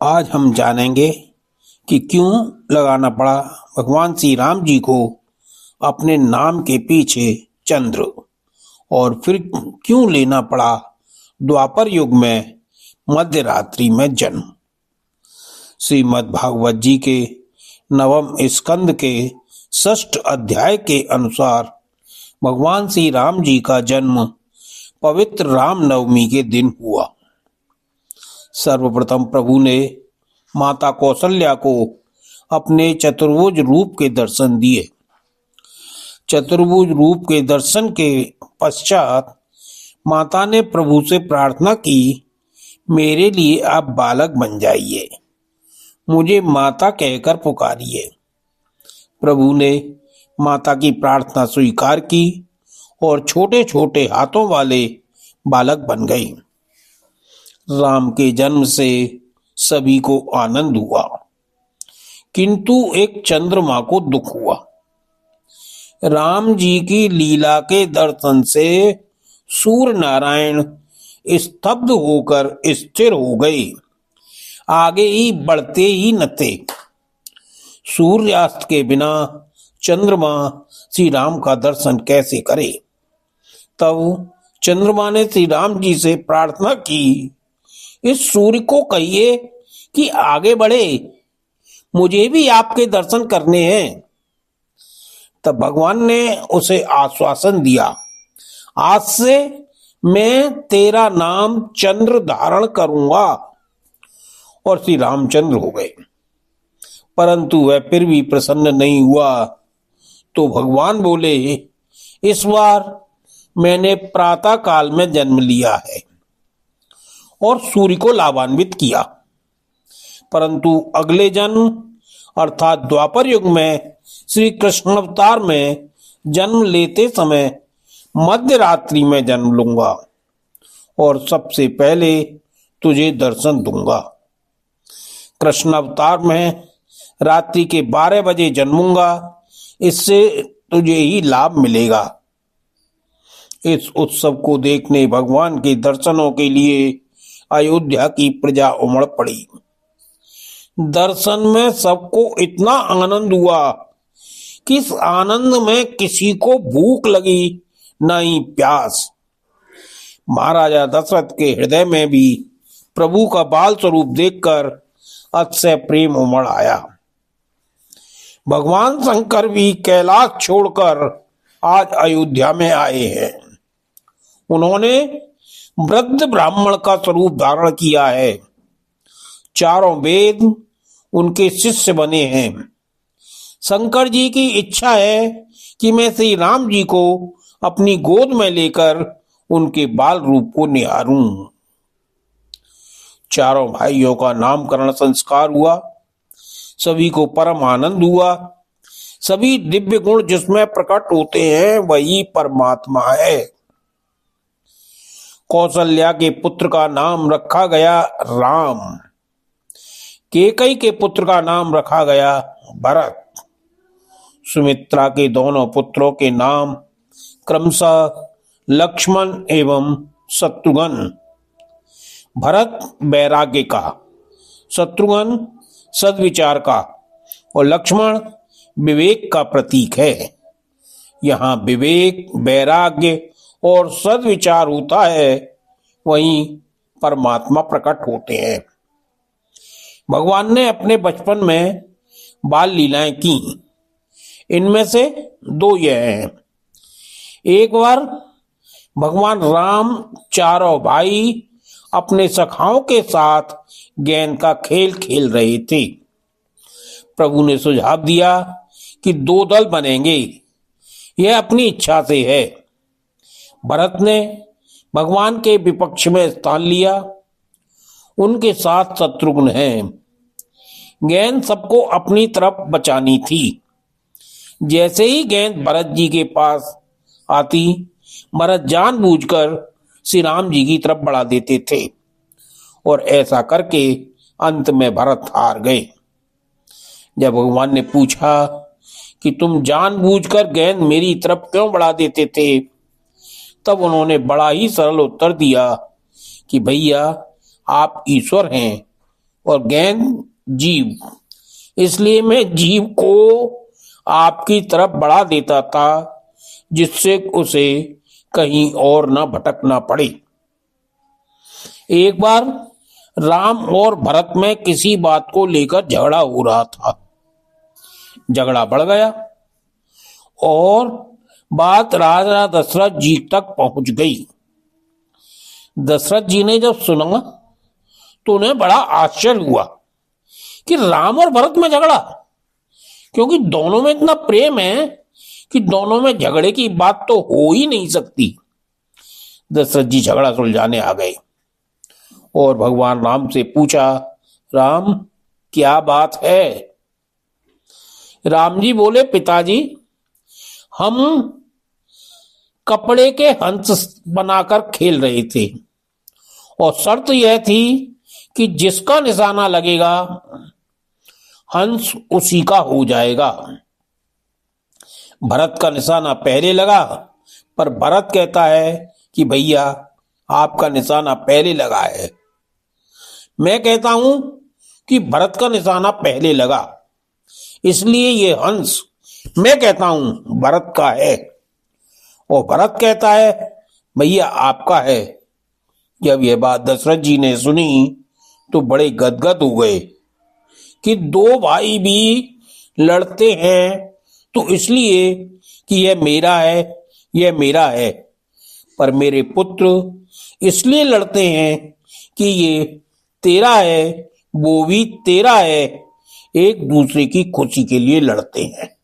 आज हम जानेंगे कि क्यों लगाना पड़ा भगवान श्री राम जी को अपने नाम के पीछे चंद्र, और फिर क्यों लेना पड़ा द्वापर युग में मध्य रात्रि में जन्म। श्रीमद् भागवत जी के नवम स्कंद के षष्ठ अध्याय के अनुसार भगवान श्री राम जी का जन्म पवित्र राम नवमी के दिन हुआ। सर्वप्रथम प्रभु ने माता कौशल्या को अपने चतुर्भुज रूप के दर्शन दिए। चतुर्भुज रूप के दर्शन के पश्चात माता ने प्रभु से प्रार्थना की, मेरे लिए आप बालक बन जाइए, मुझे माता कहकर पुकारिए। प्रभु ने माता की प्रार्थना स्वीकार की और छोटे छोटे हाथों वाले बालक बन गए। राम के जन्म से सभी को आनंद हुआ, किंतु एक चंद्रमा को दुख हुआ। राम जी की लीला के दर्शन से सूर्य नारायण स्तब्ध होकर स्थिर हो गए, आगे ही बढ़ते ही न थे। सूर्यास्त के बिना चंद्रमा श्री राम का दर्शन कैसे करे। तब चंद्रमा ने श्री राम जी से प्रार्थना की, इस सूर्य को कहिए कि आगे बढ़े, मुझे भी आपके दर्शन करने हैं। तब भगवान ने उसे आश्वासन दिया, आज से मैं तेरा नाम चंद्र धारण करूंगा। और श्री रामचंद्र हो गए, परंतु वह फिर भी प्रसन्न नहीं हुआ। तो भगवान बोले, इस बार मैंने प्रातः काल में जन्म लिया है और सूर्य को लाभान्वित किया, परंतु अगले जन्म अर्थात द्वापर युग में श्री कृष्ण अवतार में जन्म लेते समय मध्य रात्रि में जन्म लूंगा और सबसे पहले तुझे दर्शन दूंगा। कृष्ण अवतार में रात्रि के 12 बजे जन्मूंगा, इससे तुझे ही लाभ मिलेगा। इस उत्सव को देखने भगवान के दर्शनों के लिए अयोध्या की प्रजा उमड़ पड़ी। दर्शन में सबको इतना आनंद हुआ कि इस आनंद में किसी को भूख लगी न ही प्यास। महाराजा दशरथ के हृदय में भी प्रभु का बाल स्वरूप देखकर अतिशय प्रेम उमड़ आया। भगवान शंकर भी कैलाश छोड़कर आज अयोध्या में आए हैं। उन्होंने वृद्ध ब्राह्मण का स्वरूप धारण किया है। चारों वेद उनके शिष्य बने हैं। शंकर जी की इच्छा है कि मैं श्री राम जी को अपनी गोद में लेकर उनके बाल रूप को निहारूं। चारों भाइयों का नामकरण संस्कार हुआ, सभी को परम आनंद हुआ। सभी दिव्य गुण जिसमें प्रकट होते हैं वही परमात्मा है। कौशल्या के पुत्र का नाम रखा गया राम, कैकेयी के पुत्र का नाम रखा गया भरत, सुमित्रा के दोनों पुत्रों के नाम क्रमशः लक्ष्मण एवं शत्रुघ्न। भरत वैराग्य का, शत्रुघ्न सद्विचार का और लक्ष्मण विवेक का प्रतीक है। यहाँ विवेक, वैराग्य और सद्विचार होता है, वहीं परमात्मा प्रकट होते हैं। भगवान ने अपने बचपन में बाल लीलाएं की, इनमें से 2 यह हैं। एक बार भगवान राम चारों भाई अपने सखाओं के साथ गेंद का खेल खेल रहे थे। प्रभु ने सुझाव दिया कि 2 दल बनेंगे, यह अपनी इच्छा से है। भरत ने भगवान के विपक्ष में स्थान लिया, उनके साथ शत्रुघ्न हैं। गेंद सबको अपनी तरफ बचानी थी। जैसे ही गेंद भरत जी के पास आती, भरत जानबूझकर श्री राम जी की तरफ बढ़ा देते थे और ऐसा करके अंत में भरत हार गए। जब भगवान ने पूछा कि तुम जानबूझकर गेंद मेरी तरफ क्यों बढ़ा देते थे, तब उन्होंने बड़ा ही सरल उत्तर दिया कि भैया आप ईश्वर हैं और गेंद जीव, इसलिए मैं जीव को आपकी तरफ बढ़ा देता था जिससे उसे कहीं और न भटकना पड़े। एक बार राम और भरत में किसी बात को लेकर झगड़ा हो रहा था। झगड़ा बढ़ गया और बात राजा दशरथ जी तक पहुंच गई। दशरथ जी ने जब सुना तो उन्हें बड़ा आश्चर्य हुआ कि राम और भरत में झगड़ा, क्योंकि दोनों में इतना प्रेम है कि दोनों में झगड़े की बात तो हो ही नहीं सकती। दशरथ जी झगड़ा सुलझाने आ गए और भगवान राम से पूछा, राम क्या बात है? राम जी बोले, पिताजी हम कपड़े के हंस बनाकर खेल रहे थे और शर्त यह थी कि जिसका निशाना लगेगा हंस उसी का हो जाएगा। भरत का निशाना पहले लगा, पर भरत कहता है कि भैया आपका निशाना पहले लगा है। मैं कहता हूं कि भरत का निशाना पहले लगा, इसलिए ये हंस मैं कहता हूं भरत का है, और भरत कहता है भैया आपका है। जब यह बात दशरथ जी ने सुनी तो बड़े गदगद हो गए कि दो भाई भी लड़ते हैं तो इसलिए कि यह मेरा है, यह मेरा है, पर मेरे पुत्र इसलिए लड़ते हैं कि ये तेरा है, वो भी तेरा है, एक दूसरे की खुशी के लिए लड़ते हैं।